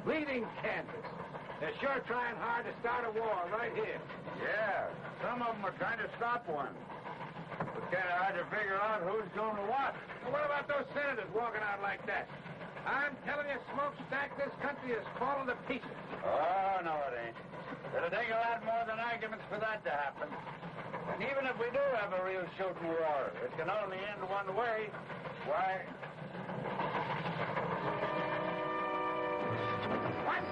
Bleeding Kansas. They're sure trying hard to start a war right here. Yeah, some of them are trying to stop one. It's kind of hard to figure out who's doing what. Well, what about those senators walking out like that? I'm telling you, Smokestack, this country is falling to pieces. Oh, no, it ain't. It'll take a lot more than arguments for that to happen. And even if we do have a real shooting war, it can only end one way. Why? What?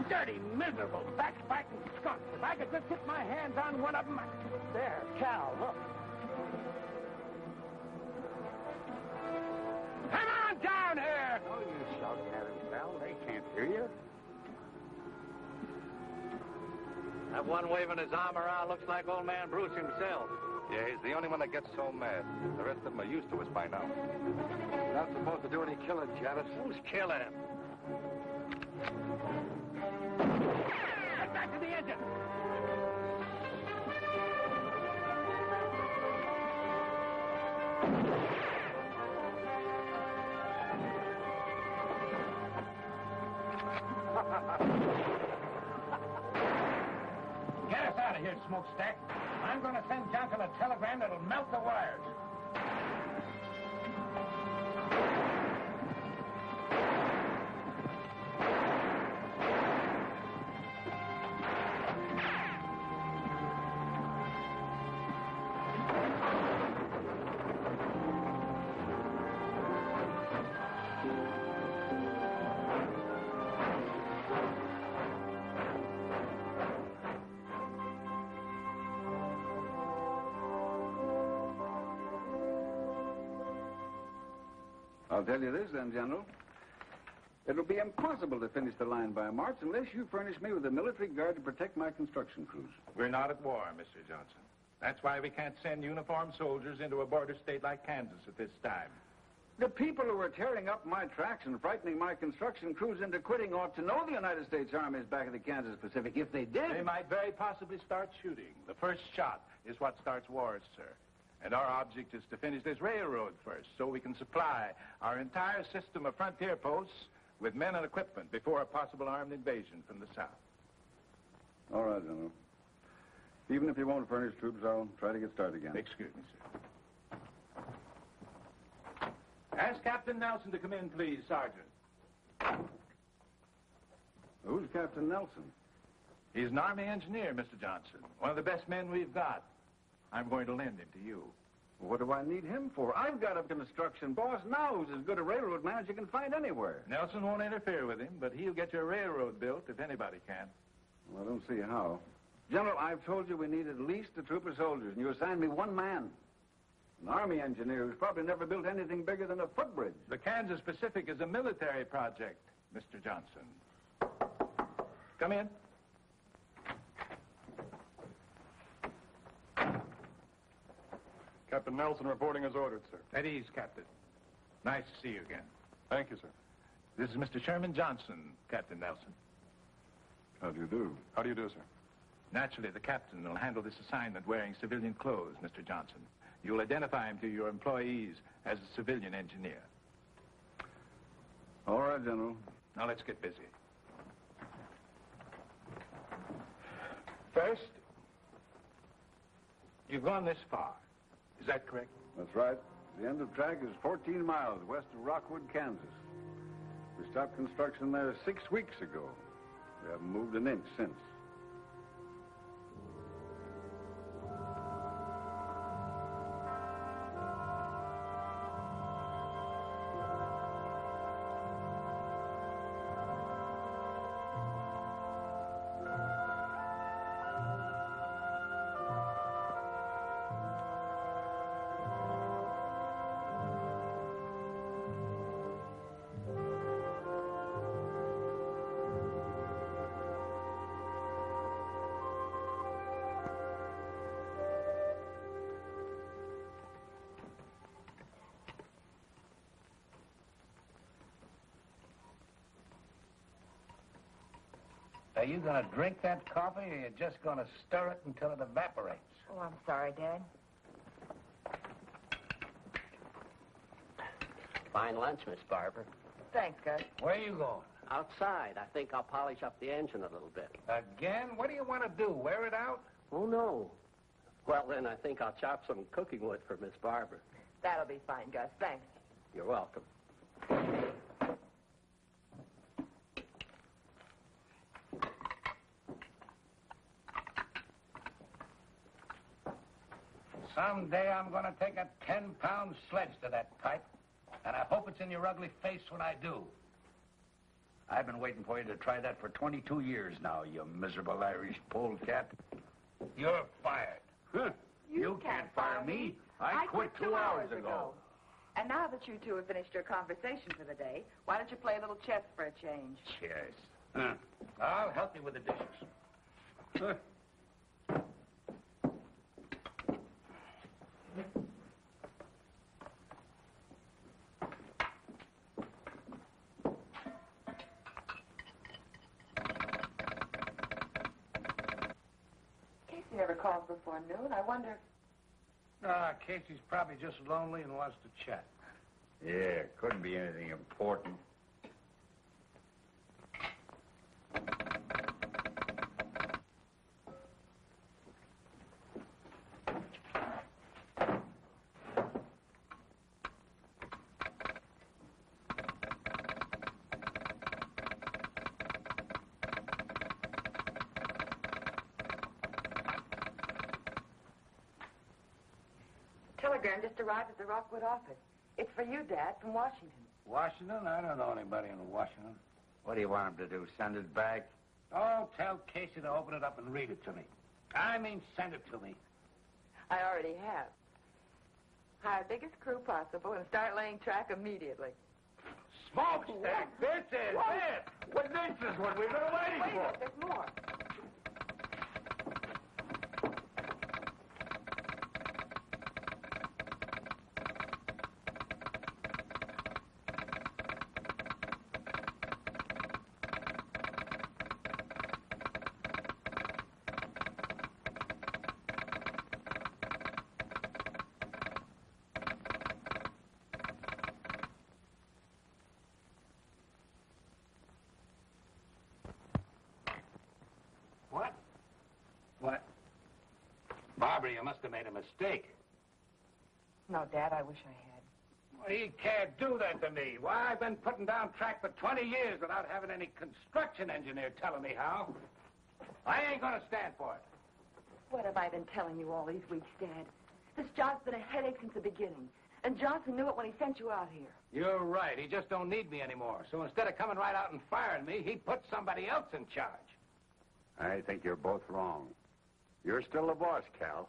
Dirty, miserable, backbiting skunks. If I could just get my hands on one of them. There, Cal, look. Come on down here! Oh, you shouting at him, pal. They can't hear you. That one waving his arm around looks like old man Bruce himself. Yeah, he's the only one that gets so mad. The rest of them are used to us by now. You're not supposed to do any killing, Janet. Who's killing him? Get back to the engine! Get us out of here, Smokestack. I'm going to send Johnson a telegram that'll melt the wires. I'll tell you this then, General. It'll be impossible to finish the line by March unless you furnish me with a military guard to protect my construction crews. We're not at war, Mr. Johnson. That's why we can't send uniformed soldiers into a border state like Kansas at this time. The people who are tearing up my tracks and frightening my construction crews into quitting ought to know the United States Army is back in the Kansas Pacific. If they did... They might very possibly start shooting. The first shot is what starts wars, sir. And our object is to finish this railroad first so we can supply our entire system of frontier posts with men and equipment before a possible armed invasion from the south. All right, General. Even if you won't furnish troops, I'll try to get started again. Excuse me, sir. Ask Captain Nelson to come in, please, Sergeant. Who's Captain Nelson? He's an Army engineer, Mr. Johnson. One of the best men we've got. I'm going to lend him to you. What do I need him for? I've got a construction boss now who's as good a railroad man as you can find anywhere. Nelson won't interfere with him, but he'll get your railroad built if anybody can. Well, I don't see how. General, I've told you we need at least a troop of soldiers, and you assigned me one man. An Army engineer who's probably never built anything bigger than a footbridge. The Kansas Pacific is a military project, Mr. Johnson. Come in. Captain Nelson reporting as ordered, sir. At ease, Captain. Nice to see you again. Thank you, sir. This is Mr. Sherman Johnson, Captain Nelson. How do you do? How do you do, sir? Naturally, the captain will handle this assignment wearing civilian clothes, Mr. Johnson. You'll identify him to your employees as a civilian engineer. All right, General. Now, let's get busy. First, you've gone this far. Is that correct? That's right. The end of track is 14 miles west of Rockwood, Kansas. We stopped construction there 6 weeks ago. We haven't moved an inch since. Are you going to drink that coffee, or you're just going to stir it until it evaporates? Oh, I'm sorry, Dad. Fine lunch, Miss Barber. Thanks, Gus. Where are you going? Outside. I think I'll polish up the engine a little bit. Again? What do you want to do, wear it out? Oh, no. Well, then I think I'll chop some cooking wood for Miss Barber. That'll be fine, Gus. Thanks. You're welcome. Someday I'm going to take a 10-pound sledge to that pipe, and I hope it's in your ugly face when I do. I've been waiting for you to try that for 22 years now, you miserable Irish polecat. You're fired. Huh. You can't fire me. I quit 2 hours ago. And now that you two have finished your conversation for the day, why don't you play a little chess for a change? Chess. I'll help you with the dishes. Casey never calls before noon. I wonder... Casey's probably just lonely and wants to chat. Yeah, couldn't be anything important. Telegram just arrived at the Rockwood office. It's for you, Dad, from Washington. Washington? I don't know anybody in Washington. What do you want him to do, send it back? Oh, tell Casey to open it up and read it to me. I mean, send it to me. I already have. Hire biggest crew possible and start laying track immediately. Smokestack! This is it! Well, this is what we've been waiting Wait a for. minute, there's more. What? Barbara, you must have made a mistake. No, Dad, I wish I had. Well, he can't do that to me. Why, I've been putting down track for 20 years without having any construction engineer telling me how. I ain't gonna stand for it. What have I been telling you all these weeks, Dad? This job's been a headache since the beginning. And Johnson knew it when he sent you out here. You're right. He just don't need me anymore. So instead of coming right out and firing me, he put somebody else in charge. I think you're both wrong. You're still the boss, Cal.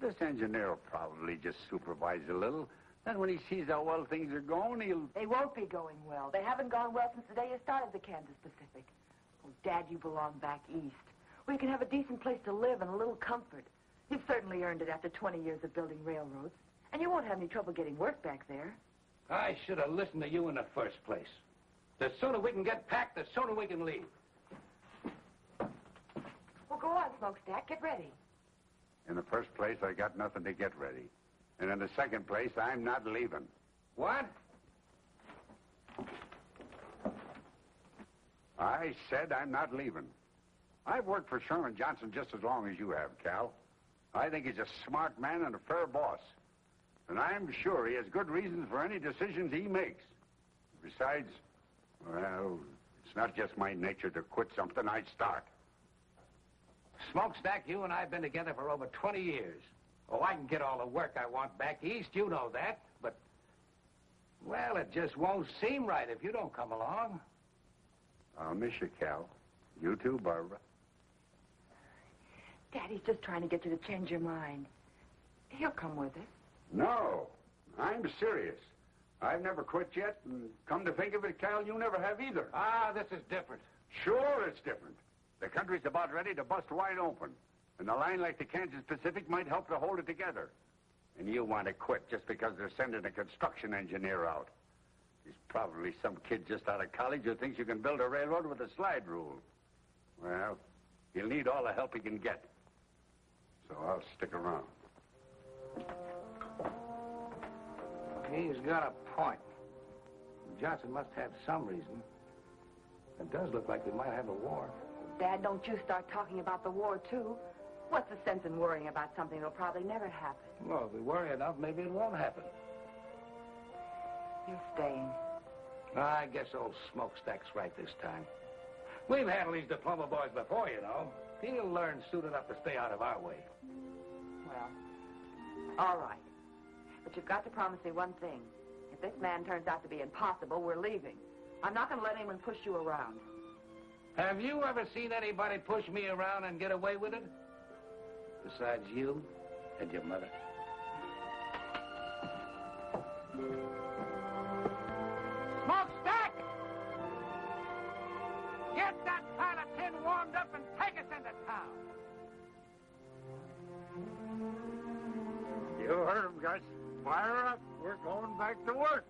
This engineer will probably just supervise a little. Then when he sees how well things are going, he'll... They won't be going well. They haven't gone well since the day you started the Kansas Pacific. Oh, Dad, you belong back east, where you can have a decent place to live and a little comfort. You've certainly earned it after 20 years of building railroads. And you won't have any trouble getting work back there. I should have listened to you in the first place. The sooner we can get packed, the sooner we can leave. Well, go on, Smokestack. Get ready. In the first place, I got nothing to get ready. And in the second place, I'm not leaving. What? I said I'm not leaving. I've worked for Sherman Johnson just as long as you have, Cal. I think he's a smart man and a fair boss. And I'm sure he has good reasons for any decisions he makes. Besides, well, it's not just my nature to quit something I start. Smokestack, you and I have been together for over 20 years. Oh, I can get all the work I want back east, you know that. But, well, it just won't seem right if you don't come along. I'll miss you, Cal. You too, Barbara. Daddy's just trying to get you to change your mind. He'll come with us. No, I'm serious. I've never quit yet, and come to think of it, Cal, you never have either. Ah, this is different. Sure, it's different. The country's about ready to bust wide open, and a line like the Kansas Pacific might help to hold it together. And you want to quit just because they're sending a construction engineer out. He's probably some kid just out of college who thinks you can build a railroad with a slide rule. Well, he'll need all the help he can get. So I'll stick around. He's got a point. Johnson must have some reason. It does look like we might have a war. Dad, don't you start talking about the war, too. What's the sense in worrying about something that'll probably never happen? Well, if we worry enough, maybe it won't happen. You're staying. I guess old Smokestack's right this time. We've handled these diploma boys before, you know. He'll learn soon enough to stay out of our way. Well, all right. But you've got to promise me one thing. If this man turns out to be impossible, we're leaving. I'm not going to let anyone push you around. Have you ever seen anybody push me around and get away with it? Besides you and your mother. Smokestack! Get that pile of tin warmed up and take us into town. You heard him, Gus. Fire up. We're going back to work.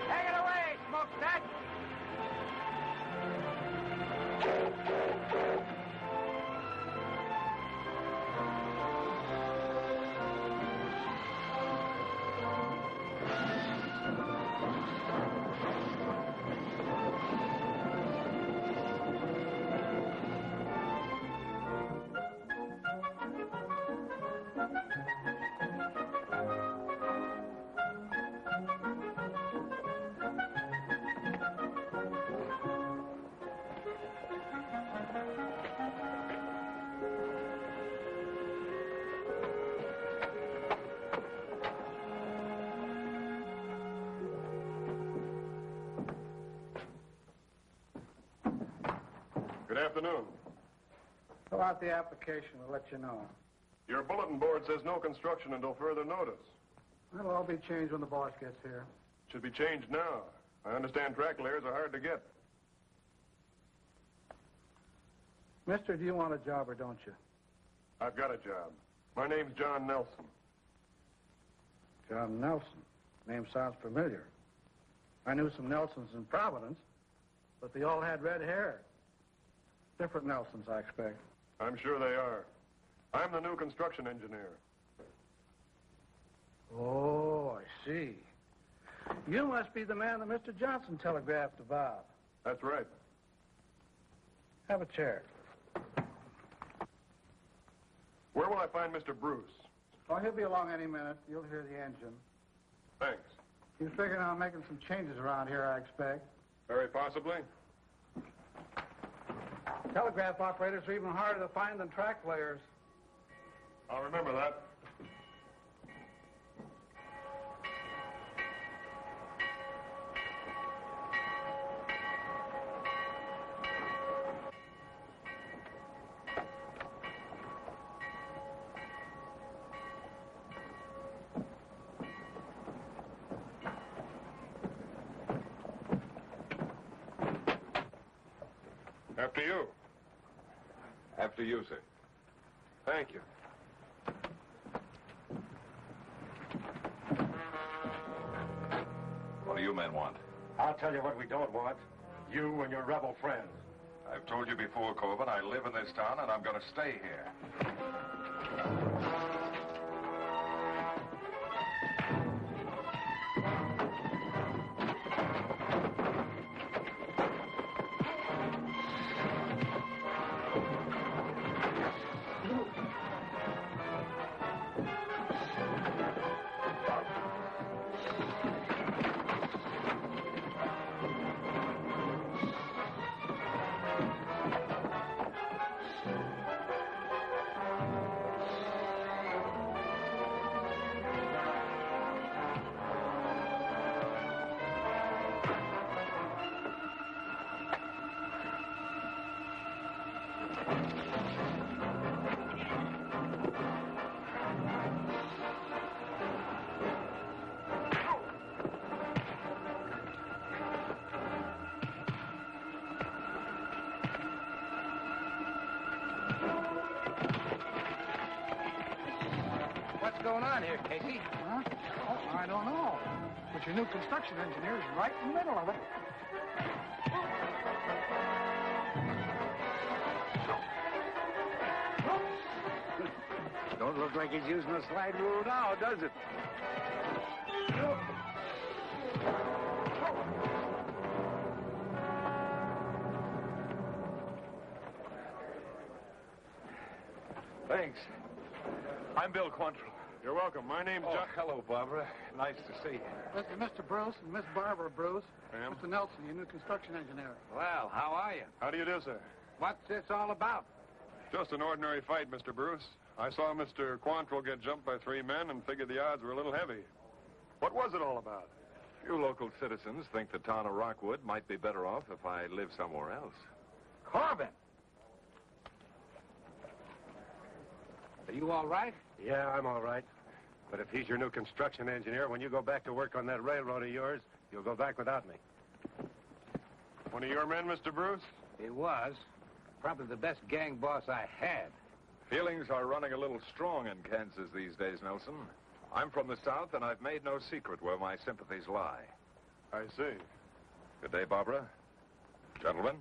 Take it away, Smokestack! Good afternoon. Fill out the application. We'll let you know. Your bulletin board says no construction until further notice. It'll all be changed when the boss gets here. Should be changed now. I understand track layers are hard to get. Mister, do you want a job or don't you? I've got a job. My name's John Nelson. John Nelson. Name sounds familiar. I knew some Nelsons in Providence, but they all had red hair. Different Nelsons, I expect. I'm sure they are. I'm the new construction engineer. Oh, I see. You must be the man that Mr. Johnson telegraphed about. That's right. Have a chair. Where will I find Mr. Bruce? Oh, he'll be along any minute. You'll hear the engine. Thanks. He's figuring on making some changes around here, I expect. Very possibly. Telegraph operators are even harder to find than track layers. I'll remember that. After you. After you, sir. Thank you. What do you men want? I'll tell you what we don't want. You and your rebel friends. I've told you before, Corbin, I live in this town and I'm going to stay here. What's going on here, Casey? Huh? Oh, I don't know. But your new construction engineer is right in the middle of it. Don't look like he's using a slide rule now, does it? Thanks. I'm Bill Quantrill. You're welcome. My name's Oh, John. hello, Barbara. Nice to see you. This is Mr. Bruce and Miss Barbara Bruce. Ma'am? Mr. Nelson, your new construction engineer. Well, how are you? How do you do, sir? What's this all about? Just an ordinary fight, Mr. Bruce. I saw Mr. Quantrill get jumped by 3 men and figured the odds were a little heavy. What was it all about? You local citizens think the town of Rockwood might be better off if I live somewhere else. Corbin! Are you all right? Yeah, I'm all right. But if he's your new construction engineer, when you go back to work on that railroad of yours, you'll go back without me. One of your men, Mr. Bruce? He was. Probably the best gang boss I had. Feelings are running a little strong in Kansas these days, Nelson. I'm from the South, and I've made no secret where my sympathies lie. I see. Good day, Barbara. Gentlemen.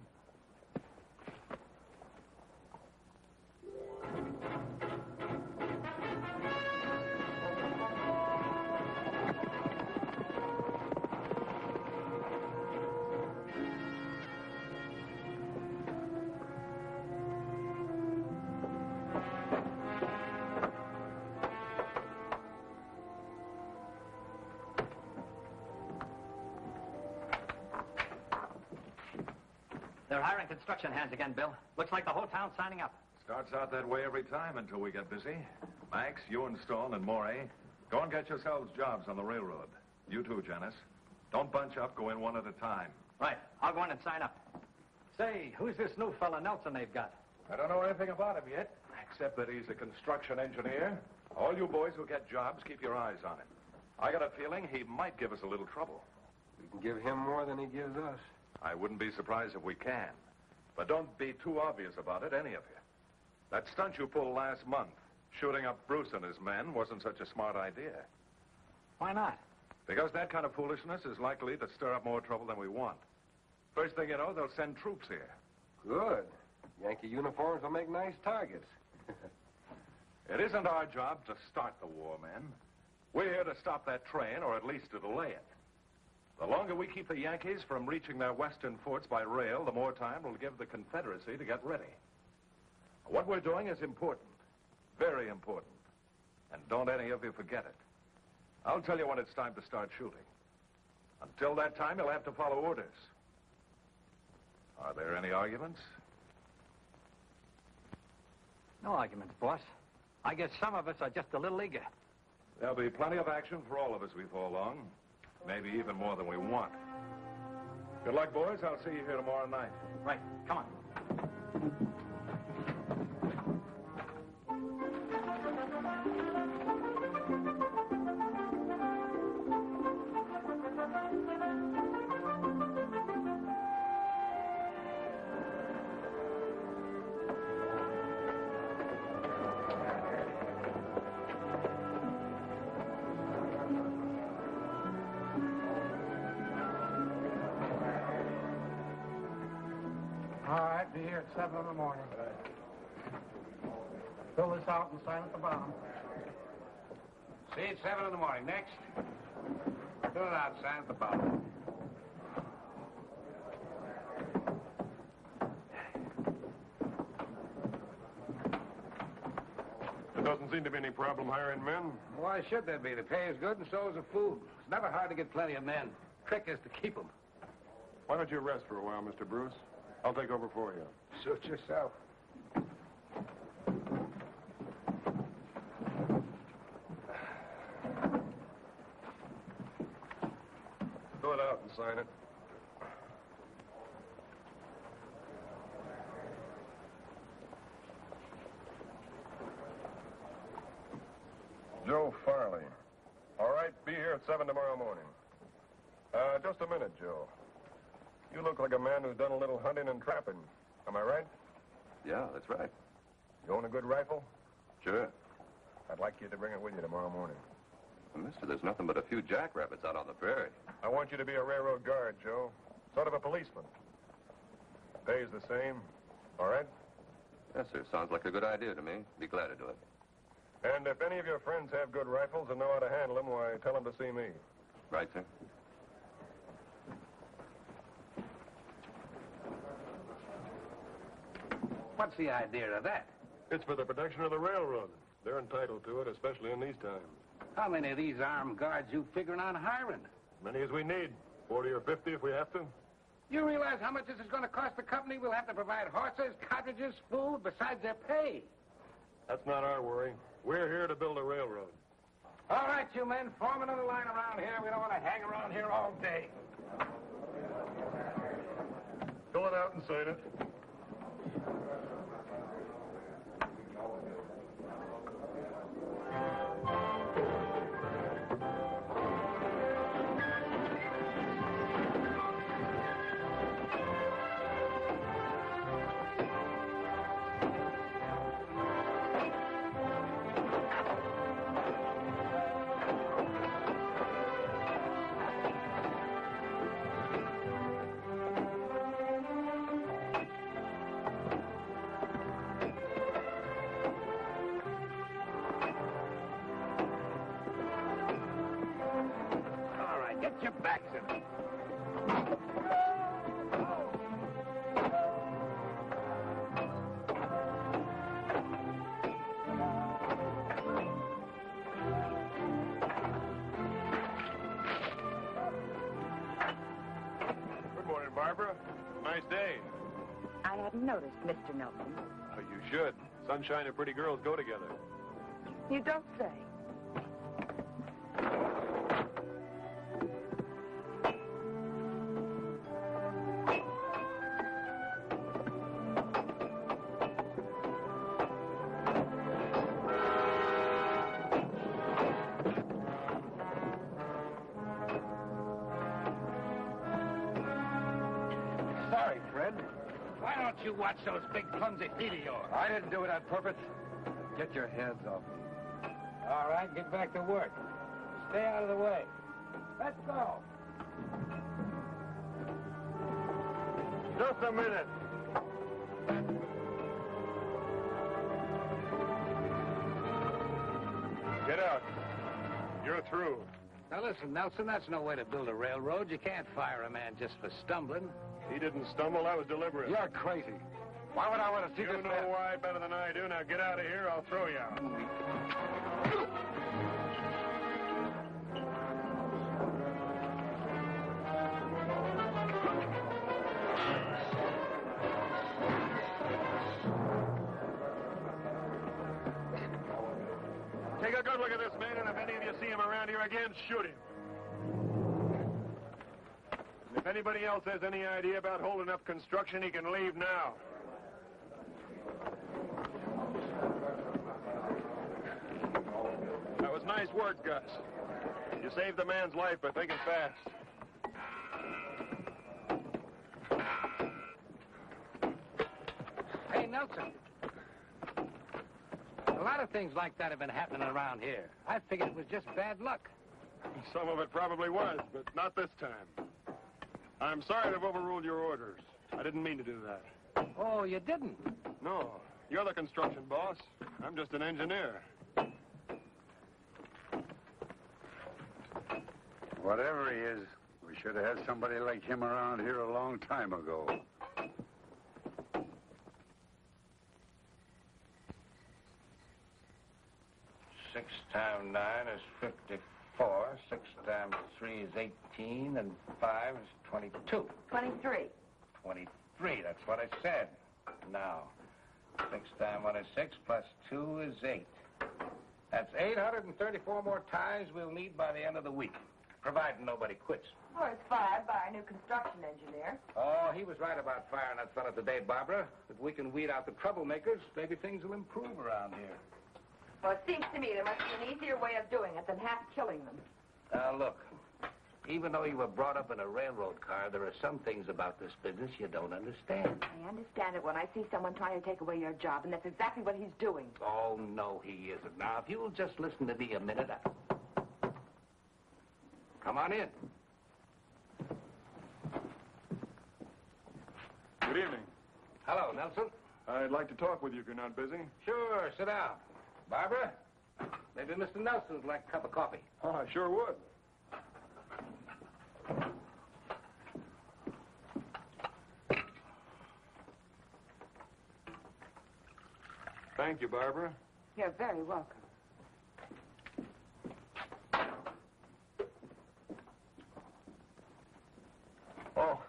They're hiring construction hands again, Bill. Looks like the whole town's signing up. Starts out that way every time until we get busy. Max, you and Stone and Morey, go and get yourselves jobs on the railroad. You too, Janice. Don't bunch up. Go in one at a time. Right. I'll go in and sign up. Say, who's this new fella Nelson they've got? I don't know anything about him yet, except that he's a construction engineer. All you boys who get jobs, keep your eyes on him. I got a feeling he might give us a little trouble. We can give him more than he gives us. I wouldn't be surprised if we can. But don't be too obvious about it, any of you. That stunt you pulled last month, shooting up Bruce and his men, wasn't such a smart idea. Why not? Because that kind of foolishness is likely to stir up more trouble than we want. First thing you know, they'll send troops here. Good. Yankee uniforms will make nice targets. It isn't our job to start the war, men. We're here to stop that train, or at least to delay it. The longer we keep the Yankees from reaching their western forts by rail, the more time we'll give the Confederacy to get ready. What we're doing is important. Very important. And don't any of you forget it. I'll tell you when it's time to start shooting. Until that time, you'll have to follow orders. Are there any arguments? No arguments, boss. I guess some of us are just a little eager. There'll be plenty of action for all of us before long. Maybe even more than we want. Good luck, boys. I'll see you here tomorrow night. Right. Come on. All right, be here at 7 in the morning. Fill this out and sign at the bottom. See you at 7 in the morning. Next. Fill it out, sign at the bottom. There doesn't seem to be any problem hiring men. Why should there be? The pay is good and so is the food. It's never hard to get plenty of men. Trick is to keep them. Why don't you rest for a while, Mr. Bruce? I'll take over for you. Suit yourself. Fill it out and sign it. Joe Farley. All right, be here at 7 tomorrow morning. Just a minute, Joe. You look like a man who's done a little hunting and trapping. Am I right? Yeah, that's right. You own a good rifle? Sure. I'd like you to bring it with you tomorrow morning. Well, mister, there's nothing but a few jackrabbits out on the prairie. I want you to be a railroad guard, Joe. Sort of a policeman. Pay's the same. All right? Yes, sir. Sounds like a good idea to me. Be glad to do it. And if any of your friends have good rifles and know how to handle them, why, tell them to see me. Right, sir? What's the idea of that? It's for the protection of the railroad. They're entitled to it, especially in these times. How many of these armed guards you figuring on hiring? Many as we need. 40 or 50 if we have to. You realize how much this is going to cost the company? We'll have to provide horses, cartridges, food, besides their pay. That's not our worry. We're here to build a railroad. All right, you men, form another line around here. We don't want to hang around here all day. Fill it out and sign it. Get your backs in it. Good morning, Barbara. Nice day. I hadn't noticed, Mr. Nelson. Oh, you should. Sunshine and pretty girls go together. You don't say. Sorry, Fred. Why don't you watch those big clumsy feet of yours? I didn't do it on purpose. Get your hands off me. All right, get back to work. Stay out of the way. Let's go. Just a minute. Get out. You're through. Now listen, Nelson, that's no way to build a railroad. You can't fire a man just for stumbling. He didn't stumble. That was deliberate. You're crazy. Why would I want to see You this know man? why better than I do. Now get out of here. I'll throw you out. Take a good look at this man, and if any of you see him around here again, shoot him. And if anybody else has any idea about holding up construction, he can leave now. That was nice work, Gus. You saved the man's life by thinking fast. Hey, Nelson. A lot of things like that have been happening around here. I figured it was just bad luck. Some of it probably was, but not this time. I'm sorry to have overruled your orders. I didn't mean to do that. Oh, you didn't? No, you're the construction boss. I'm just an engineer. Whatever he is, we should have had somebody like him around here a long time ago. 6 times 9 is 54. 6 times 3 is 18, and 5 is 22. 23. 23, that's what I said. Now, 6 times 1 is 6, plus 2 is 8. That's 834 more ties we'll need by the end of the week, providing nobody quits. Or it's 5 by our new construction engineer. Oh, he was right about firing that fella today, Barbara. If we can weed out the troublemakers, maybe things will improve around here. Well, it seems to me there must be an easier way of doing it than half killing them. Now, look, even though you were brought up in a railroad car, there are some things about this business you don't understand. I understand it when I see someone trying to take away your job, and that's exactly what he's doing. Oh, no, he isn't. Now, if you'll just listen to me a minute... Come on in. Good evening. Hello, Nelson. I'd like to talk with you if you're not busy. Sure, sit down. Barbara, maybe Mr. Nelson would like a cup of coffee. Oh, I sure would. Thank you, Barbara. You're very welcome. Oh,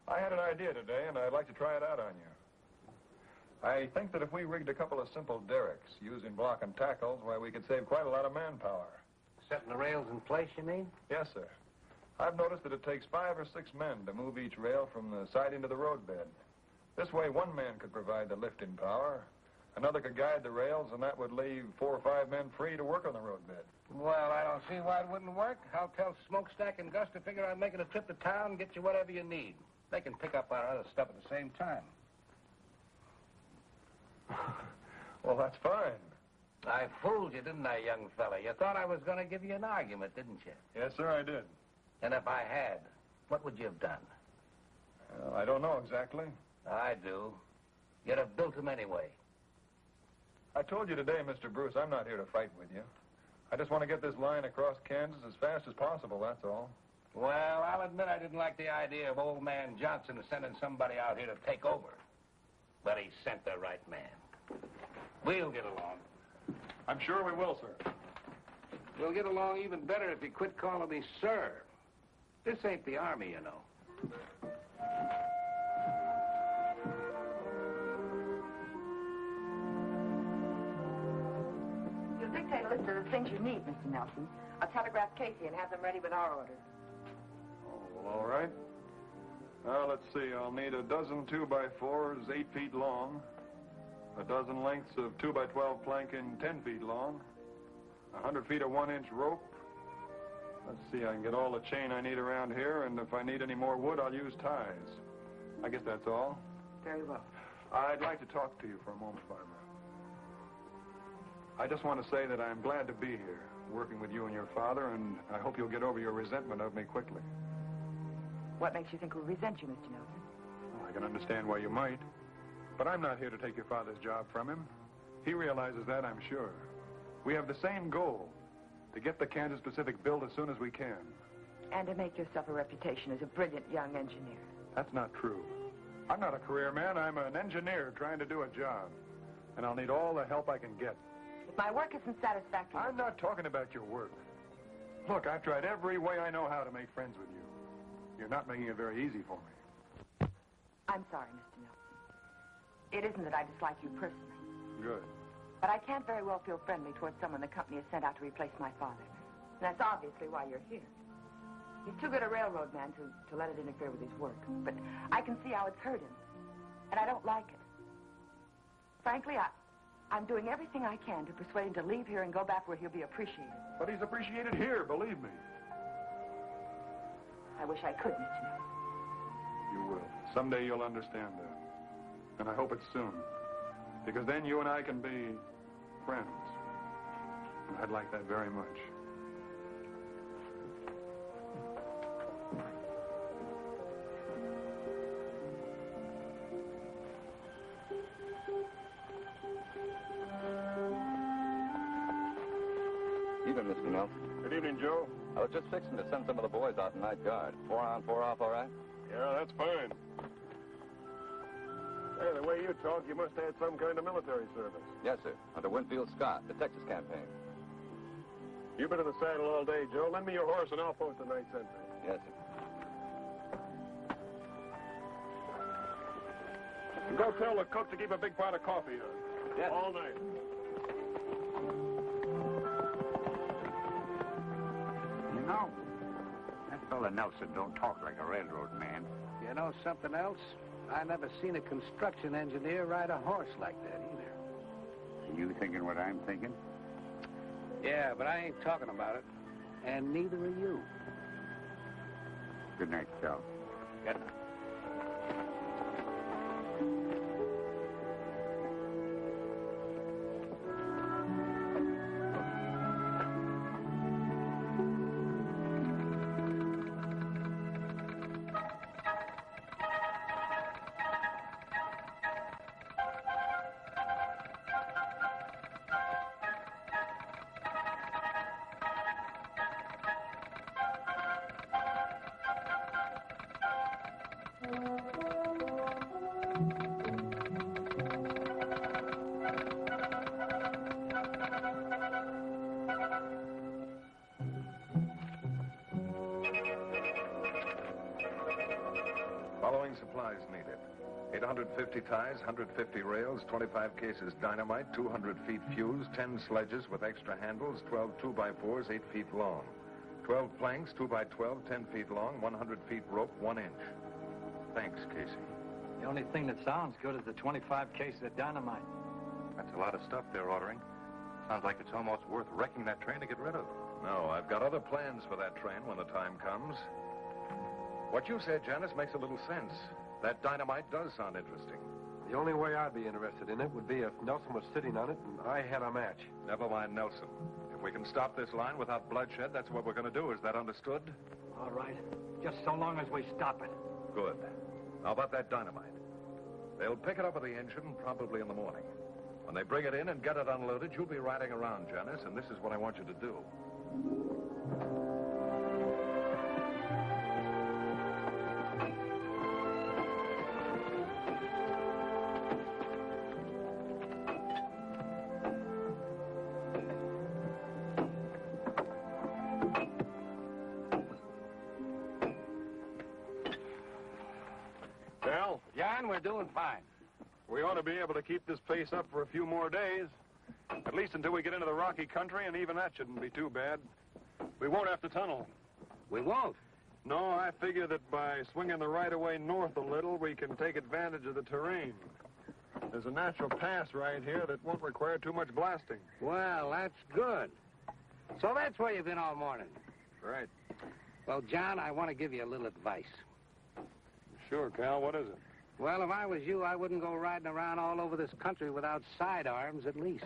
I had an idea today, and I'd like to try it out on you. I think that if we rigged a couple of simple derricks using block and tackles, why, we could save quite a lot of manpower. Setting the rails in place, you mean? Yes, sir. I've noticed that it takes 5 or 6 men to move each rail from the siding to the roadbed. This way, one man could provide the lifting power, another could guide the rails, and that would leave 4 or 5 men free to work on the roadbed. Well, I don't see why it wouldn't work. I'll tell Smokestack and Gus to figure on making a trip to town and get you whatever you need. They can pick up our other stuff at the same time. Well, that's fine. I fooled you, didn't I, young fella? You thought I was going to give you an argument, didn't you? Yes, sir, I did. And if I had, what would you have done? Well, I don't know exactly. I do. You'd have built them anyway. I told you today, Mr. Bruce, I'm not here to fight with you. I just want to get this line across Kansas as fast as possible, that's all. Well, I'll admit I didn't like the idea of old man Johnson sending somebody out here to take over. But he sent the right man. We'll get along. I'm sure we will, sir. We'll get along even better if you quit calling me sir. This ain't the Army, you know. You'll dictate a list of the things you need, Mr. Nelson. I'll telegraph Casey and have them ready with our orders. Oh, well, all right. Let's see. I'll need a dozen 2x4s 8 feet long, a dozen lengths of 2x12 planking 10 feet long, 100 feet of 1-inch rope. Let's see, I can get all the chain I need around here, and if I need any more wood, I'll use ties. I guess that's all. Very well. I'd like to talk to you for a moment, Barbara. I just want to say that I'm glad to be here, working with you and your father, and I hope you'll get over your resentment of me quickly. What makes you think we'll resent you, Mr. Nelson? Well, I can understand why you might, but I'm not here to take your father's job from him. He realizes that, I'm sure. We have the same goal, to get the Kansas Pacific built as soon as we can. And to make yourself a reputation as a brilliant young engineer. That's not true. I'm not a career man. I'm an engineer trying to do a job. And I'll need all the help I can get. If my work isn't satisfactory... I'm not talking about your work. Look, I've tried every way I know how to make friends with you. You're not making it very easy for me. I'm sorry, Mr. Nelson. It isn't that I dislike you personally. Good. But I can't very well feel friendly towards someone the company has sent out to replace my father. And that's obviously why you're here. He's too good a railroad man to let it interfere with his work. But I can see how it's hurt him. And I don't like it. Frankly, I'm doing everything I can to persuade him to leave here and go back where he'll be appreciated. But he's appreciated here, believe me. I wish I could, Mr. Nelson. You will. Someday you'll understand that. And I hope it's soon. Because then you and I can be friends. And I'd like that very much. Evening, Mr. Nelson. Good evening, Joe. I was just fixing to send some of the boys out in night guard. 4 on, 4 off, all right? Yeah, that's fine. Hey, the way you talk, you must have had some kind of military service. Yes, sir. Under Winfield Scott, the Texas campaign. You've been in the saddle all day, Joe. Lend me your horse and I'll post the night sentry. Yes, sir. And go tell the cook to keep a big pot of coffee on. Yes. All night. You know, that fella Nelson don't talk like a railroad man. You know something else? I never seen a construction engineer ride a horse like that either. Are you thinking what I'm thinking? Yeah, but I ain't talking about it. And neither are you. Good night, Cal. Good night. Following supplies needed. 850 ties, 150 rails, 25 cases dynamite, 200 feet fuse, 10 sledges with extra handles, 12 2x4s, 8 feet long. 12 planks, 2x12, 10 feet long, 100 feet rope, 1 inch. Thanks, Casey. The only thing that sounds good is the 25 cases of dynamite. That's a lot of stuff they're ordering. Sounds like it's almost worth wrecking that train to get rid of. No, I've got other plans for that train when the time comes. What you said, Janice, makes a little sense. That dynamite does sound interesting. The only way I'd be interested in it would be if Nelson was sitting on it and I had a match. Never mind Nelson. If we can stop this line without bloodshed, that's what we're going to do. Is that understood? All right. Just so long as we stop it. Good. How about that dynamite? They'll pick it up with the engine probably in the morning. When they bring it in and get it unloaded, you'll be riding around, Janice, and this is what I want you to do. Cal, John, we're doing fine. we ought to be able to keep this pace up for a few more days. At least until we get into the rocky country, and even that shouldn't be too bad. We won't have to tunnel. We won't. No, I figure that by swinging the right-of-way north a little, we can take advantage of the terrain. There's a natural pass right here that won't require too much blasting. Well, that's good. So that's where you've been all morning. Right. Well, John, I want to give you a little advice. Sure, Cal, what is it? Well, if I was you, I wouldn't go riding around all over this country without sidearms, at least.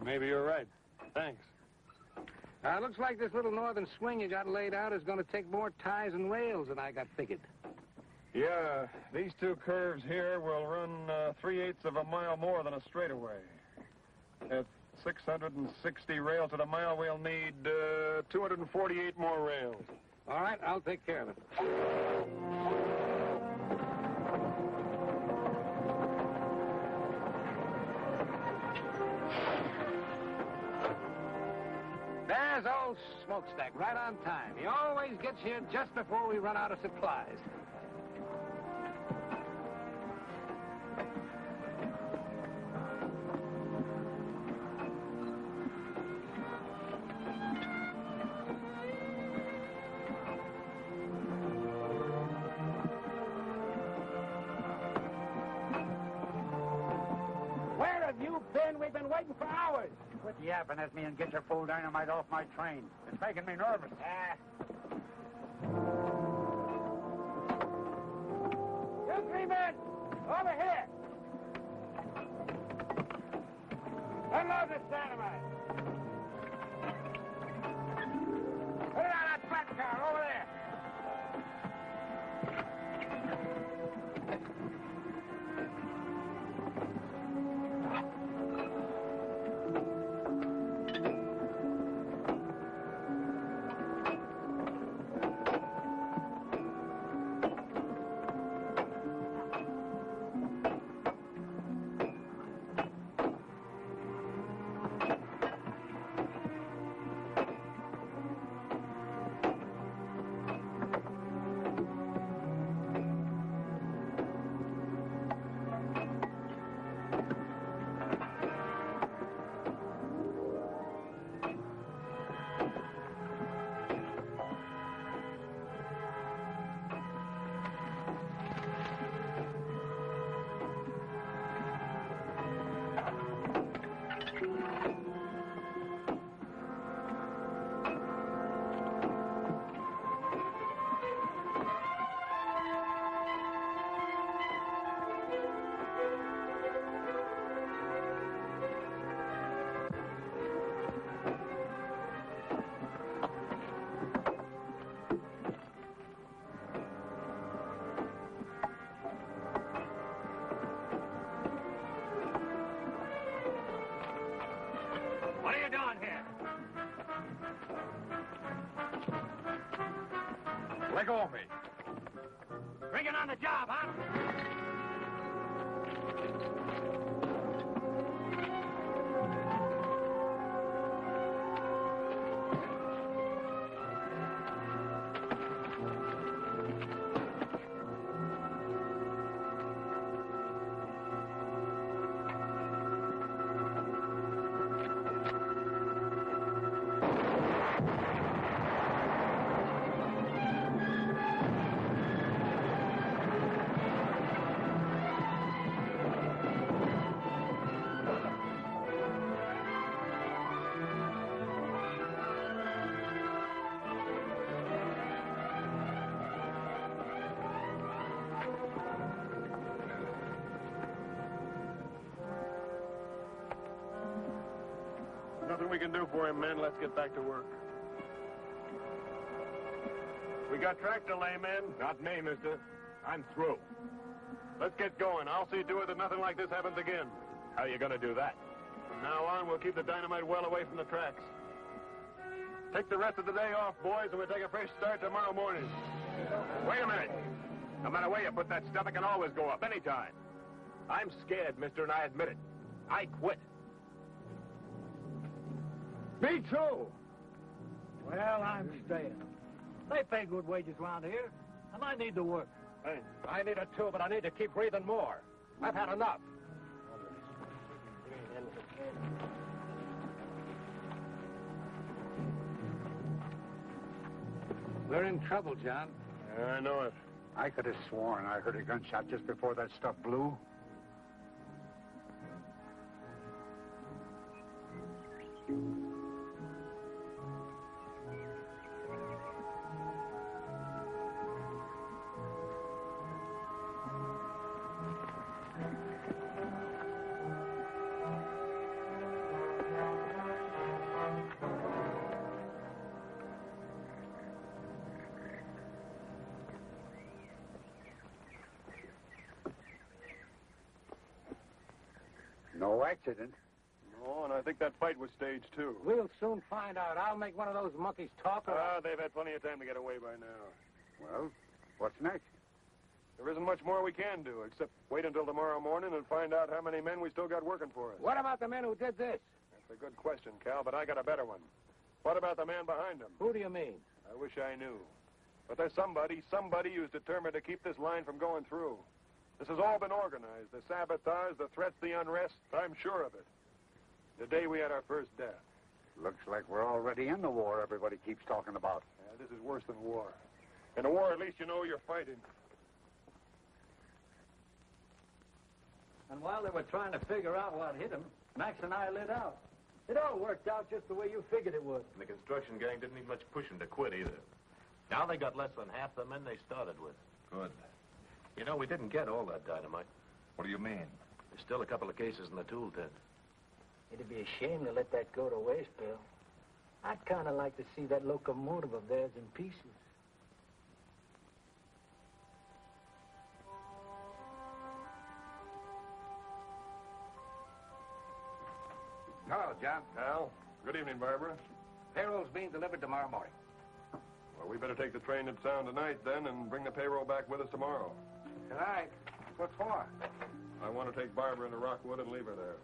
Maybe you're right. Thanks. Looks like this little northern swing you got laid out is going to take more ties and rails than I got figured. Yeah, these two curves here will run 3/8 of a mile more than a straightaway. At 660 rails at a mile, we'll need 248 more rails. All right, I'll take care of it. There's old Smokestack, right on time. He always gets here just before we run out of supplies. Where have you been? We've been waiting for hours. Quit yapping at me and get your full dynamite off my train. It's making me nervous. You three men, over here. Unload this dynamite. Put it on that flat car over there. Let go of me. Bring it on the job, huh? Nothing we can do for him, men. Let's get back to work. We got track delay, men. Not me, mister. I'm through. Let's get going. I'll see to it that nothing like this happens again. How you gonna do that? From now on, we'll keep the dynamite well away from the tracks. Take the rest of the day off, boys, and we'll take a fresh start tomorrow morning. Wait a minute. No matter where you put that stuff, it can always go up anytime. I'm scared, mister, and I admit it. I quit. Me too. Well, I'm staying. They pay good wages around here, and I need to work. Hey, I need it too, but I need to keep breathing more. I've had enough. We're in trouble, John. I know it. I could have sworn I heard a gunshot just before that stuff blew. No accident. No, and I think that fight was staged, too. We'll soon find out. I'll make one of those monkeys talk. They've had plenty of time to get away by now. Well, what's next? There isn't much more we can do, except wait until tomorrow morning and find out how many men we still got working for us. What about the men who did this? That's a good question, Cal, but I got a better one. What about the man behind him? Who do you mean? I wish I knew. But there's somebody who's determined to keep this line from going through. This has all been organized. The sabotage, the threats, the unrest. I'm sure of it. The day we had our first death. Looks like we're already in the war everybody keeps talking about. Yeah, this is worse than war. In a war, at least you know you're fighting. And while they were trying to figure out what hit him, Max and I lit out. It all worked out just the way you figured it would. And the construction gang didn't need much pushing to quit either. Now they got less than half the men they started with. Good. You know, we didn't get all that dynamite. What do you mean? There's still a couple of cases in the tool tent. It'd be a shame to let that go to waste, Bill. I'd kind of like to see that locomotive of theirs in pieces. Hello, John. Al, good evening, Barbara. Payroll's being delivered tomorrow morning. Well, we better take the train to town tonight, then, and bring the payroll back with us tomorrow. Tonight? What for? I want to take Barbara into Rockwood and leave her there.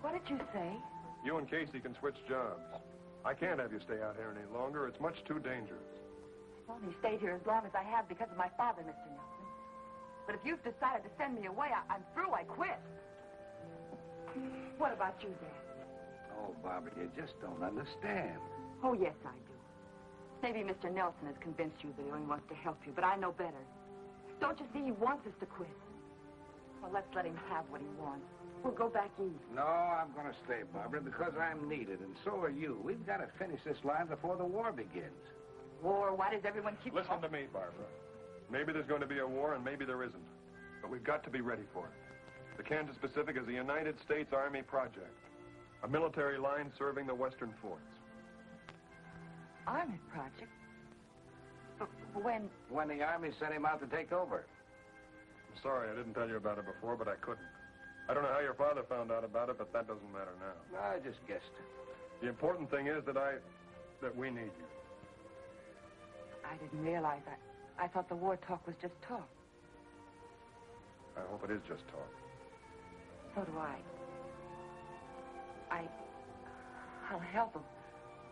What did you say? You and Casey can switch jobs. I can't have you stay out here any longer. It's much too dangerous. I've only stayed here as long as I have because of my father, Mr. Nelson. But if you've decided to send me away, I'm through. I quit. What about you, Dad? Oh, Barbara, you just don't understand. Oh, yes, I do. Maybe Mr. Nelson has convinced you that he only wants to help you, but I know better. Don't you see he wants us to quit? Well, let's let him have what he wants. We'll go back east. No, I'm going to stay, Barbara, because I'm needed, and so are you. We've got to finish this line before the war begins. War? Why does everyone keep... Listen to me, Barbara. Maybe there's going to be a war, and maybe there isn't. But we've got to be ready for it. The Kansas Pacific is a United States Army project. A military line serving the western forts. Army project? But when? When the Army sent him out to take over. I'm sorry I didn't tell you about it before, but I couldn't. I don't know how your father found out about it, but that doesn't matter now. I just guessed. The important thing is that we need you. I I didn't realize that. I thought the war talk was just talk. I hope it is just talk. So do I. I'll help them.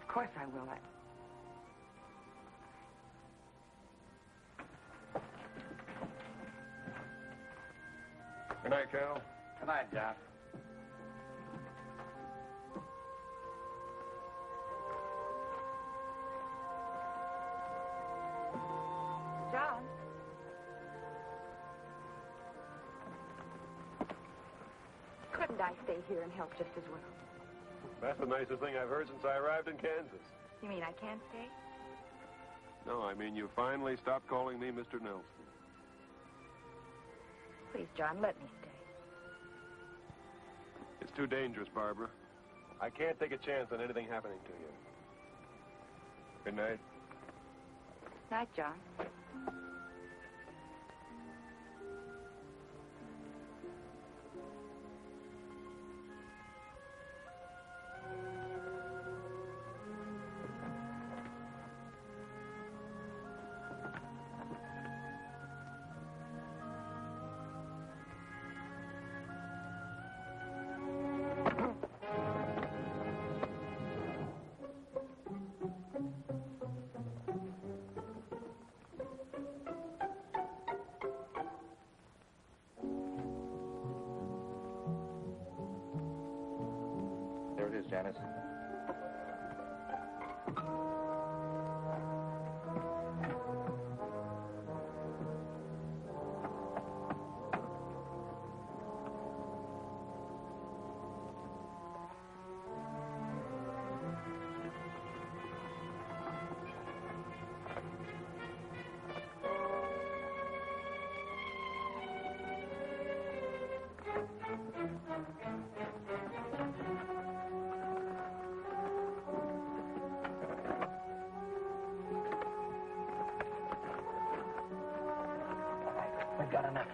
Of course I will. Good night, Cal. Good night, John. John? Couldn't I stay here and help just as well? That's the nicest thing I've heard since I arrived in Kansas. You mean I can't stay? No, I mean you finally stopped calling me Mr. Nelson. Please, John, let me stay. It's too dangerous, Barbara. I can't take a chance on anything happening to you. Good night. Night, John. There it is, Janice. We've got enough.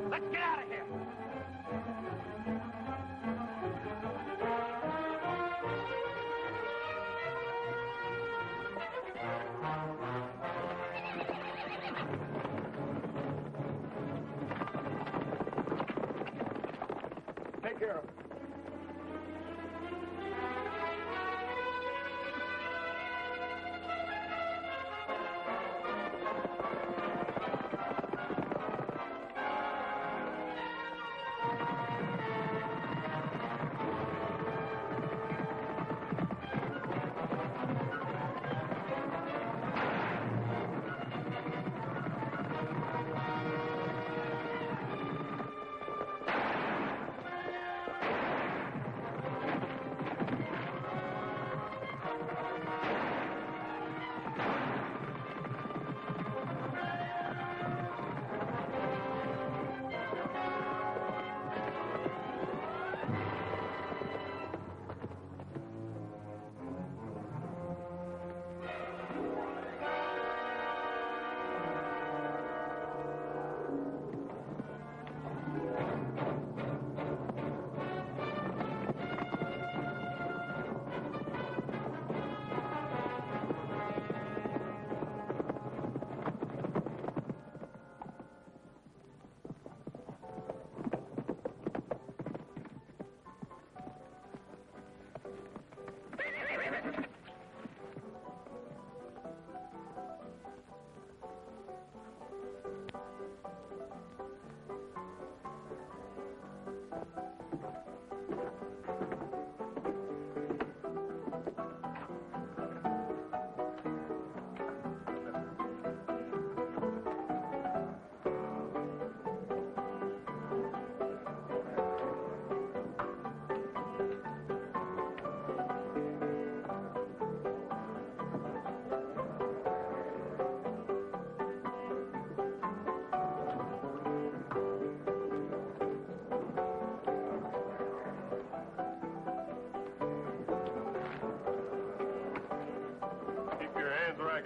Let's get out of here. Take care of it.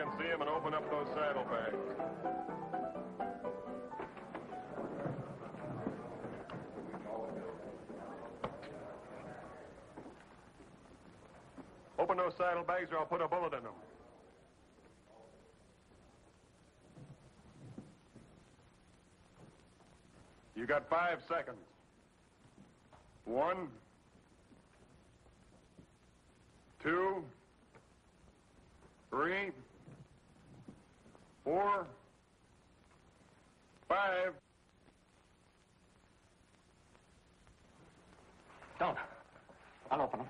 can see him and open up those saddlebags. Open those saddlebags or I'll put a bullet in them. You got 5 seconds. 1, 2, 3, 4, 5. Don't. I'll open them.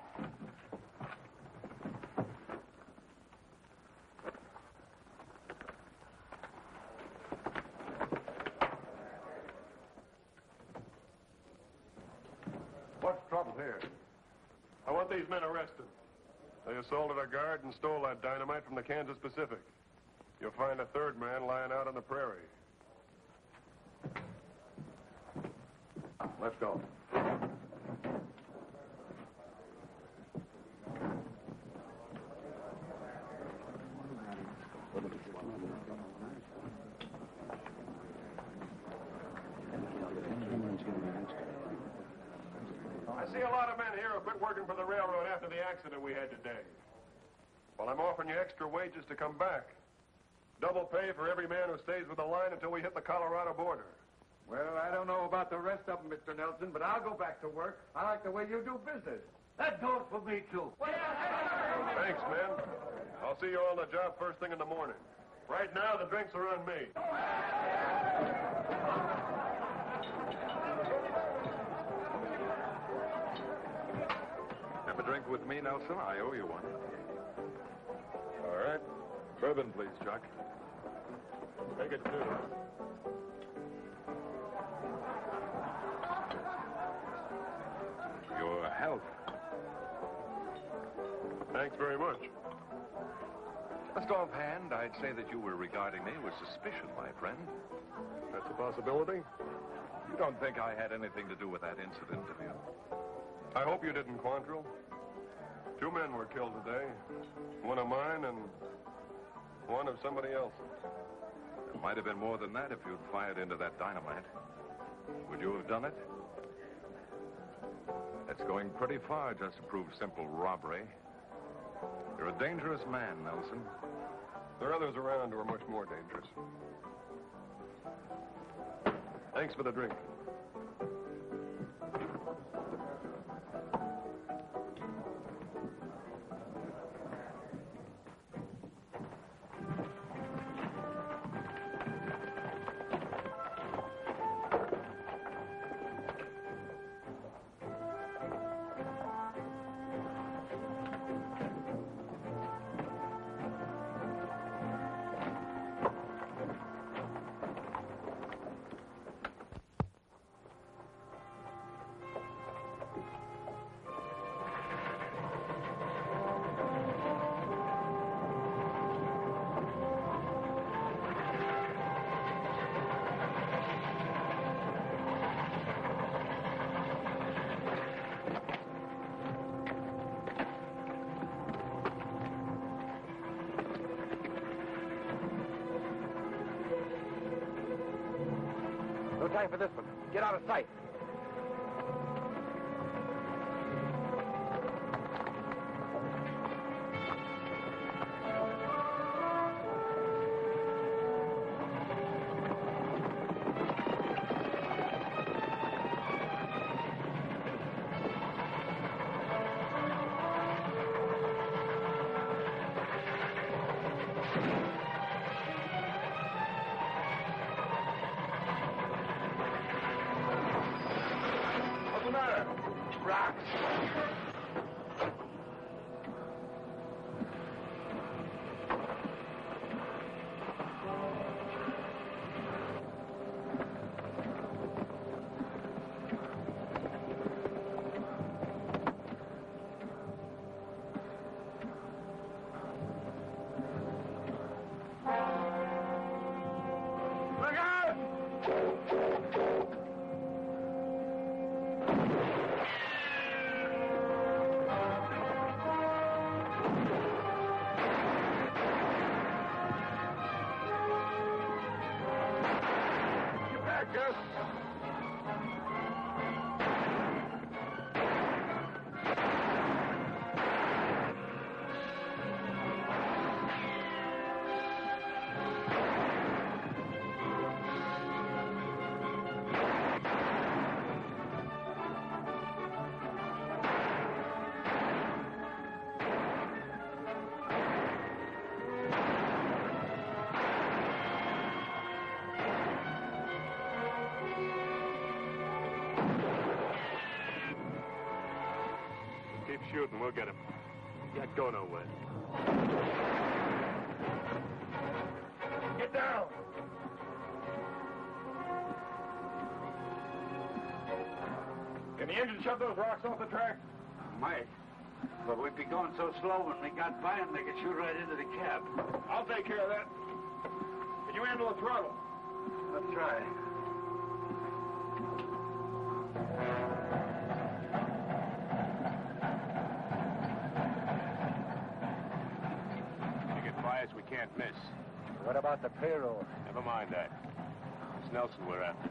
What's the trouble here? I want these men arrested. They assaulted a guard and stole that dynamite from the Kansas Pacific. You'll find a third man lying out on the prairie. Let's go. I see a lot of men here who quit working for the railroad after the accident we had today. Well, I'm offering you extra wages to come back. Double pay for every man who stays with the line until we hit the Colorado border. Well, I don't know about the rest of them, Mr. Nelson, but I'll go back to work. I like the way you do business. That goes for me, too. Thanks, men. I'll see you on the job first thing in the morning. Right now, the drinks are on me. Have a drink with me, Nelson? I owe you one. All right. Bourbon, please, Chuck. Take it, too. Your health. Thanks very much. Just offhand, I'd say that you were regarding me with suspicion, my friend. That's a possibility. You don't think I had anything to do with that incident, do you? I hope you didn't, Quantrill. 2 men were killed today. One of mine and one of somebody else's. It might have been more than that if you'd fired into that dynamite. Would you have done it? That's going pretty far just to prove simple robbery. You're a dangerous man, Nelson. There are others around who are much more dangerous. Thanks for the drink. No time for this one. Get out of sight. shooting. We'll get him. Can't go nowhere. Get down! Can the engine shove those rocks off the track? Might. But we'd be going so slow when we got by them, they could shoot right into the cab. I'll take care of that. Can you handle the throttle? Let's try. You get bias, we can't miss. What about the payroll? Never mind that. It's Nelson we're after.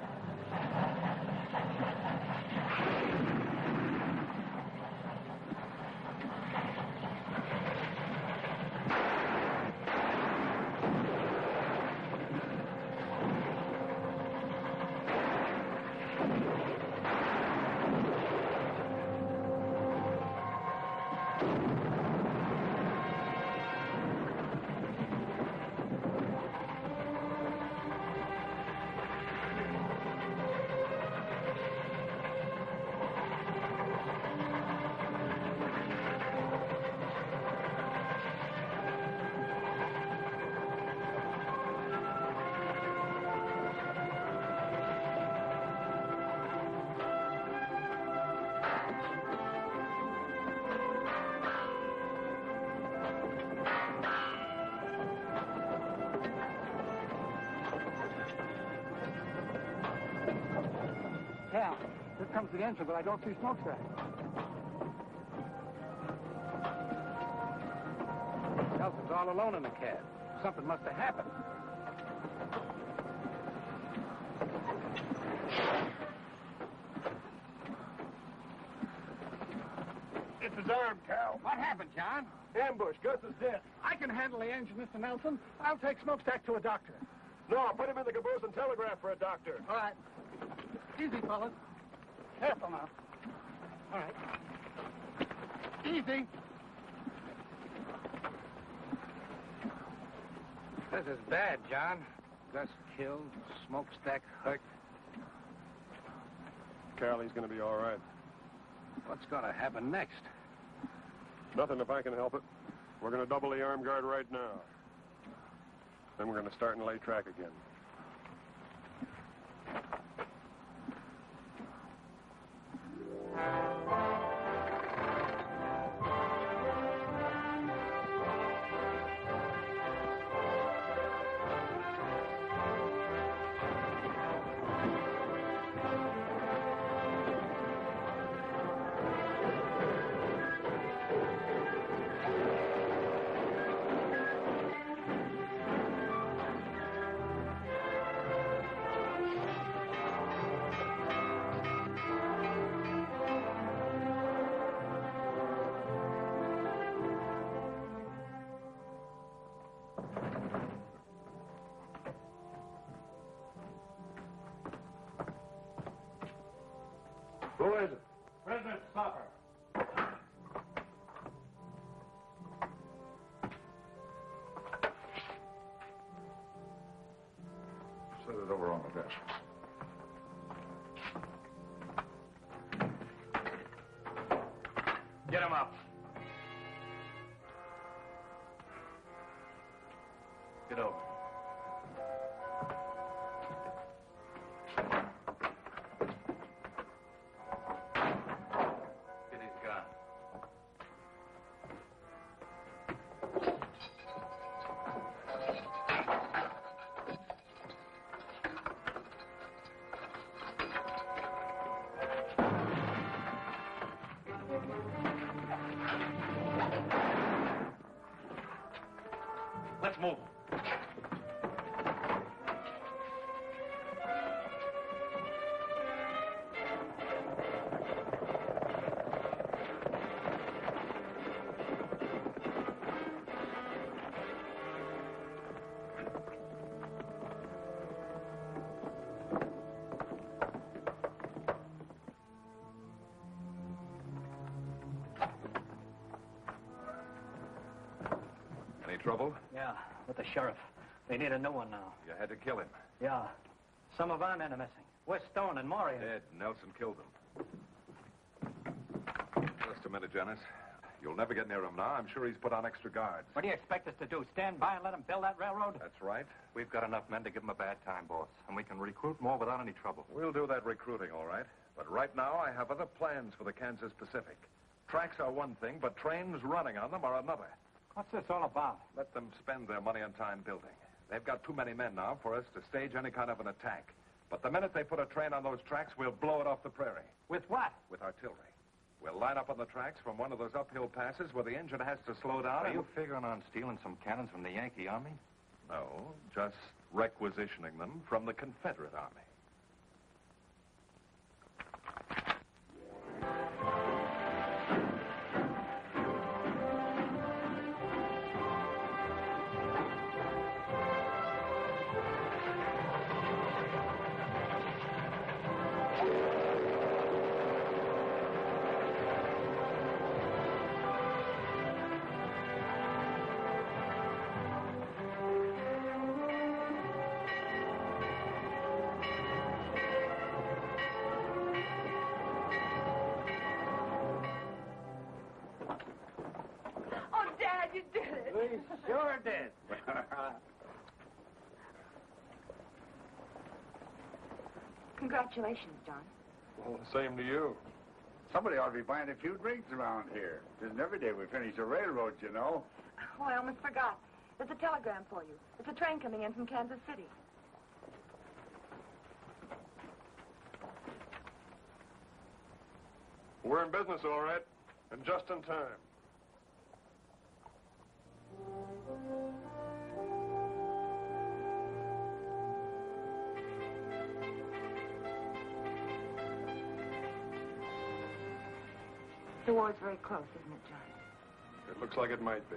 Cal, here comes the engine, but I don't see smokestack. Nelson's all alone in the cab. Something must have happened. It's his arm, Cal. What happened, John? Ambush. Gus is dead. I can handle the engine, Mr. Nelson. I'll take smokestack to a doctor. No, put him in the caboose and telegraph for a doctor. All right. Easy, fellas. Careful now. All right. Easy. This is bad, John. Gus killed, smokestack hurt. Cal, he's going to be all right. What's going to happen next? Nothing if I can help it. We're going to double the arm guard right now. Then we're going to start and lay track again. Who is it? President Stopper. Set it over on the desk. Get him up. Get over. Get his gun. Let's move. Any trouble? Yeah, with the sheriff. They need a new one now. You had to kill him. Yeah. Some of our men are missing. West Stone and Maury. Dead. Nelson killed them. Just a minute, Janice. You'll never get near him now. I'm sure he's put on extra guards. What do you expect us to do, stand by and let him build that railroad? That's right. We've got enough men to give him a bad time, boss. And we can recruit more without any trouble. We'll do that recruiting, all right. But right now, I have other plans for the Kansas Pacific. Tracks are one thing, but trains running on them are another. What's this all about? Let them spend their money on time building. They've got too many men now for us to stage any kind of an attack. But the minute they put a train on those tracks, we'll blow it off the prairie. With what? With artillery. We'll line up on the tracks from one of those uphill passes where the engine has to slow down. Are you figuring on stealing some cannons from the Yankee Army? No, just requisitioning them from the Confederate Army. Sure did. Congratulations, John. Well, same to you. Somebody ought to be buying a few drinks around here. It isn't every day we finish a railroad, you know. Oh, I almost forgot. There's a telegram for you. It's a train coming in from Kansas City. We're in business, all right, and just in time. The war's very close, isn't it, John? It looks like it might be.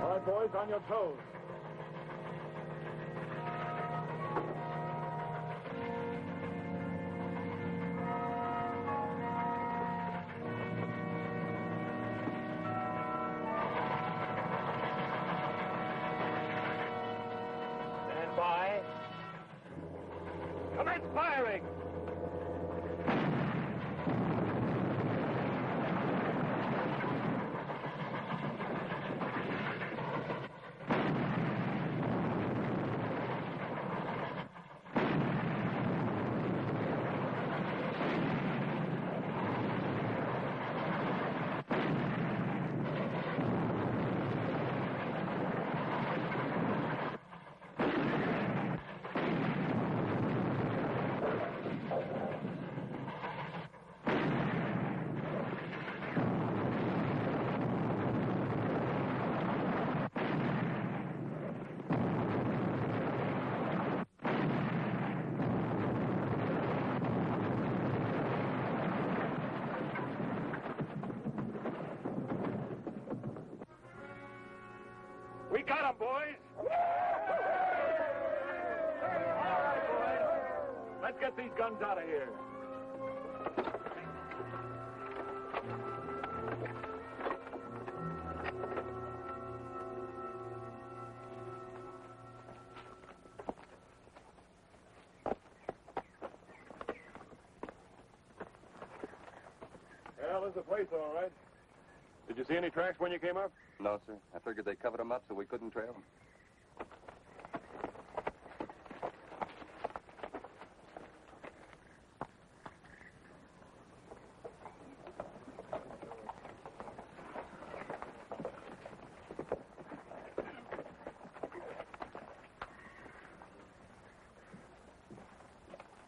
All right, boys, on your toes. Stand by. Commence firing! We got him, boys! All right, boys. Let's get these guns out of here. Well, this is the place, all right. Did you see any tracks when you came up? No, sir. I figured they covered them up so we couldn't trail them.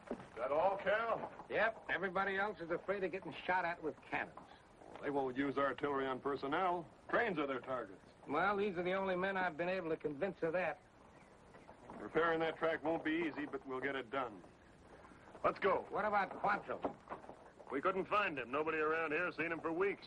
Is that all, Cal? Yep, everybody else is afraid of getting shot at with cannons. They won't use artillery on personnel. Trains are their targets. Well, these are the only men I've been able to convince of that. Repairing that track won't be easy, but we'll get it done. Let's go. What about Quantrill? We couldn't find him. Nobody around here has seen him for weeks.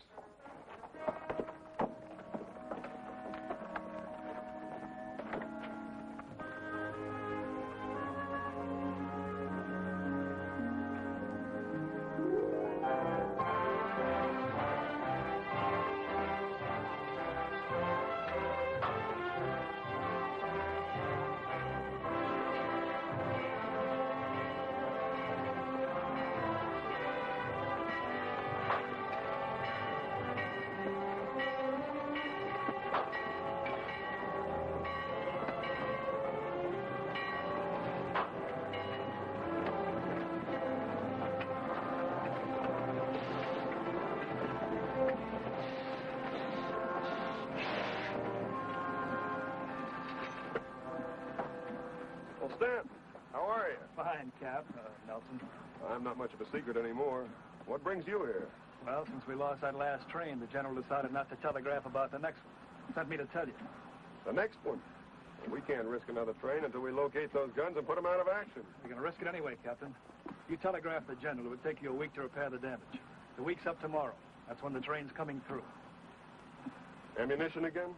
mind, Cap, Nelson. I'm not much of a secret anymore. What brings you here? Well, since we lost that last train, the general decided not to telegraph about the next one. Sent me to tell you. The next one? Well, we can't risk another train until we locate those guns and put them out of action. You're going to risk it anyway, Captain. You telegraph the general, it would take you a week to repair the damage. The week's up tomorrow. That's when the train's coming through. Ammunition again?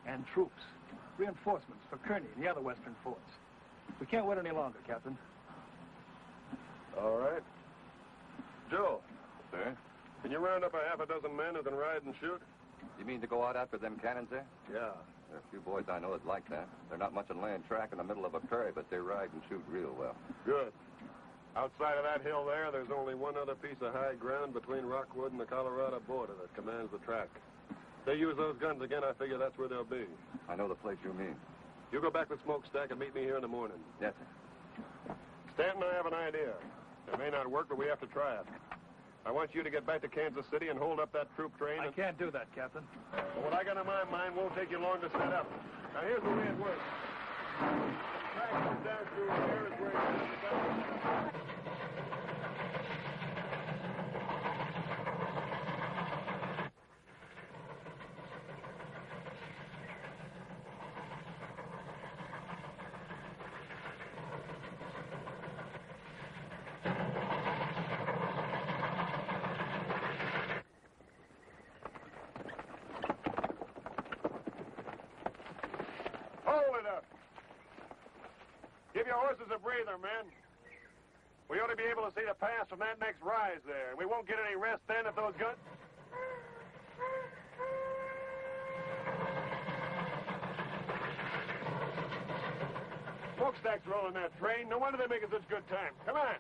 And troops. Reinforcements for Kearney and the other western forts. We can't wait any longer, Captain. All right. Joe. Sir? Can you round up a half a dozen men who can ride and shoot? You mean to go out after them cannons there? Yeah. There are a few boys I know that like that. They're not much on laying track in the middle of a prairie, but they ride and shoot real well. Good. Outside of that hill there, there's only one other piece of high ground between Rockwood and the Colorado border that commands the track. If they use those guns again, I figure that's where they'll be. I know the place you mean. You go back with Smokestack and meet me here in the morning. Yes, sir. Stanton and I have an idea. It may not work, but we have to try it. I want you to get back to Kansas City and hold up that troop train. I can't do that, Captain. But what I got in my mind won't take you long to set up. Now, here's the way it works. The track comes down through here is where you Give your horses a breather, men. We ought to be able to see the pass from that next rise there. We won't get any rest then if those guns... Smokestack's rolling that train. No wonder they're making such good time. Come on.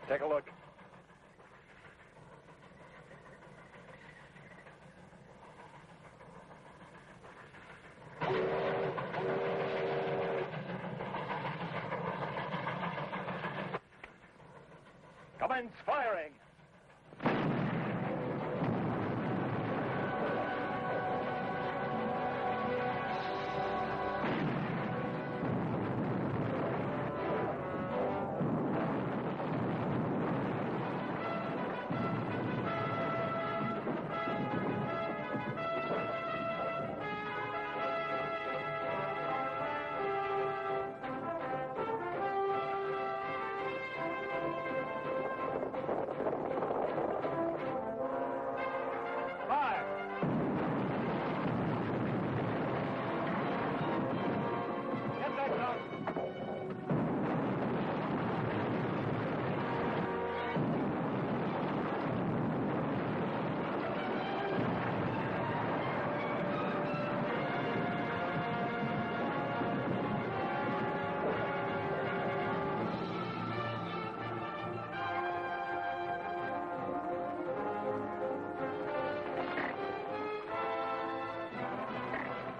Take a look. Commence firing.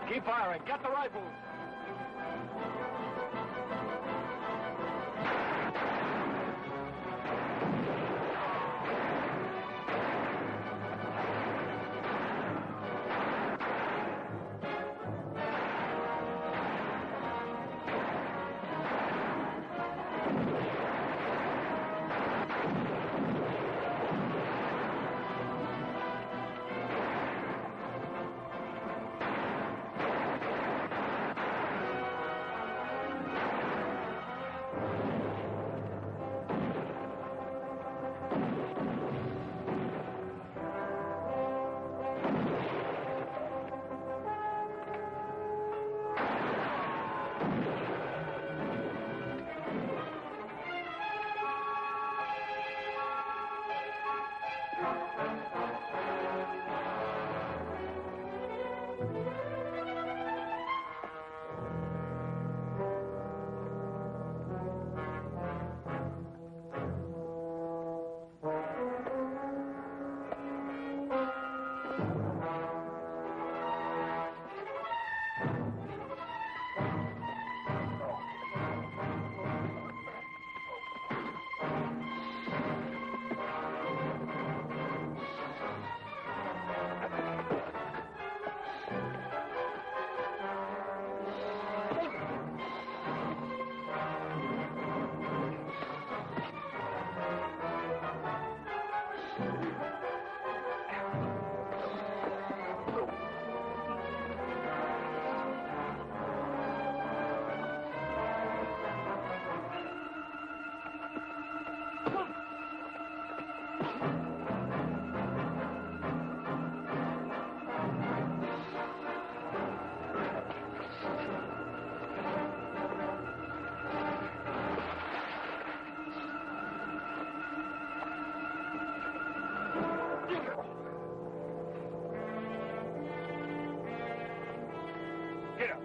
Keep firing. Get the rifles. Get up.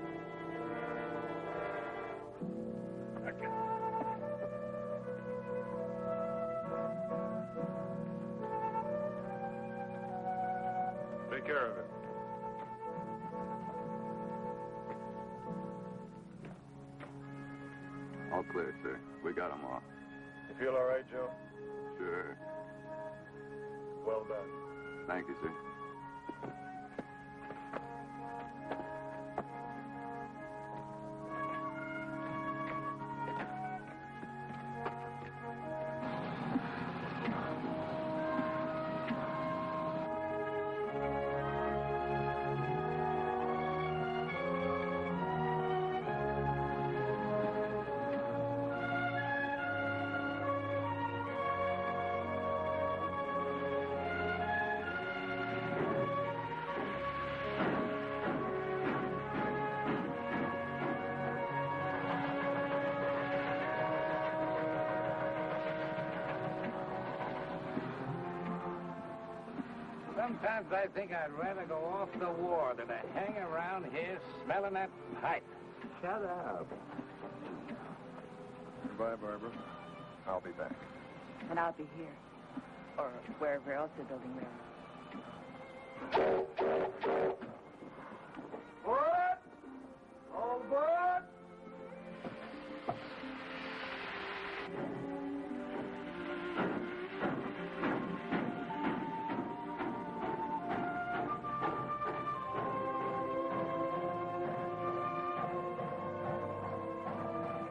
Okay. Take care of it. All clear, sir. We got them all. You feel all right, Joe? Sure. Well done. Thank you, sir. Sometimes I think I'd rather go off the war than to hang around here smelling that pipe. Shut up. Goodbye, Barbara. I'll be back. And I'll be here. Or wherever else they're building railroads. What? All aboard?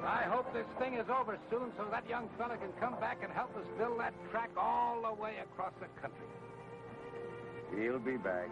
I hope this thing is over soon so that young fella can come back and help us build that track all the way across the country. He'll be back.